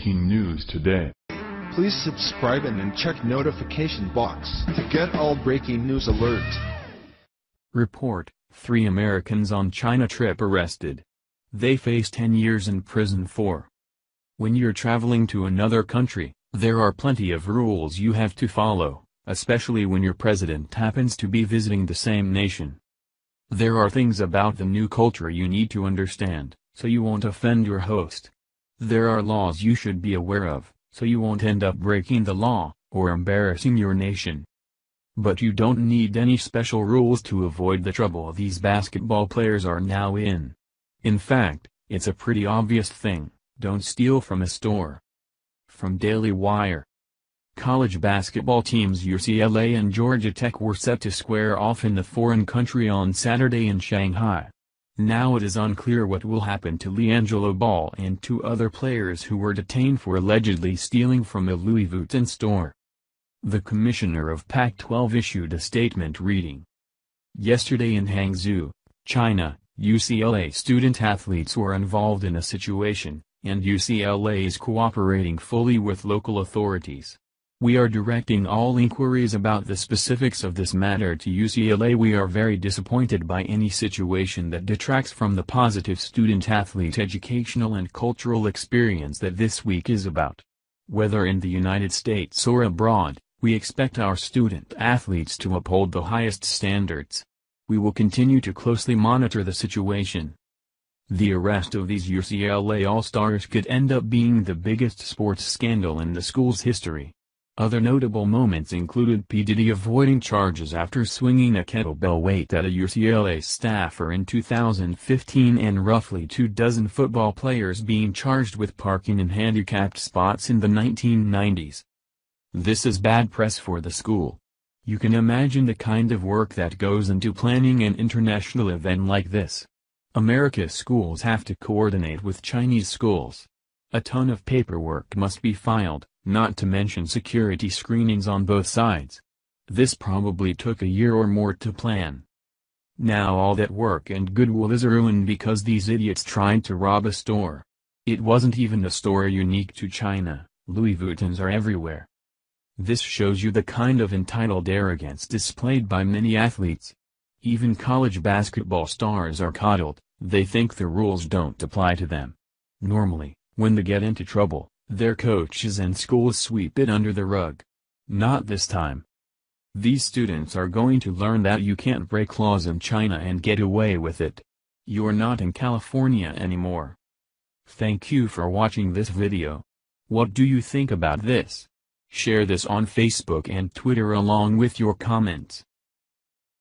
breaking news today. Please subscribe and check notification box to get all breaking news alerts. Report: 3 Americans on China trip arrested. They face 10 years in prison for. When you're traveling to another country, there are plenty of rules you have to follow, especially when your president happens to be visiting the same nation. There are things about the new culture you need to understand, so you won't offend your host. There are laws you should be aware of, so you won't end up breaking the law, or embarrassing your nation. But you don't need any special rules to avoid the trouble these basketball players are now in. In fact, it's a pretty obvious thing: don't steal from a store. From Daily Wire. College basketball teams UCLA and Georgia Tech were set to square off in the foreign country on Saturday in Shanghai. Now it is unclear what will happen to LiAngelo Ball and 2 other players who were detained for allegedly stealing from a Louis Vuitton store. The commissioner of Pac-12 issued a statement reading: Yesterday in Hangzhou, China, UCLA student-athletes were involved in a situation, and UCLA is cooperating fully with local authorities. We are directing all inquiries about the specifics of this matter to UCLA. We are very disappointed by any situation that detracts from the positive student-athlete educational and cultural experience that this week is about. Whether in the United States or abroad, we expect our student-athletes to uphold the highest standards. We will continue to closely monitor the situation. The arrest of these UCLA All-Stars could end up being the biggest sports scandal in the school's history. Other notable moments included P. Diddy avoiding charges after swinging a kettlebell weight at a UCLA staffer in 2015 and roughly 24 football players being charged with parking in handicapped spots in the 1990s. This is bad press for the school. You can imagine the kind of work that goes into planning an international event like this. America's schools have to coordinate with Chinese schools. A ton of paperwork must be filed, not to mention security screenings on both sides. This probably took a year or more to plan. Now all that work and goodwill is ruined because these idiots tried to rob a store. It wasn't even a store unique to China. Louis Vuittons are everywhere. This shows you the kind of entitled arrogance displayed by many athletes. Even college basketball stars are coddled. They think the rules don't apply to them. Normally, when they get into trouble, their coaches and schools sweep it under the rug. Not this time. These students are going to learn that you can't break laws in China and get away with it. You're not in California anymore. Thank you for watching this video. What do you think about this? Share this on Facebook and Twitter along with your comments.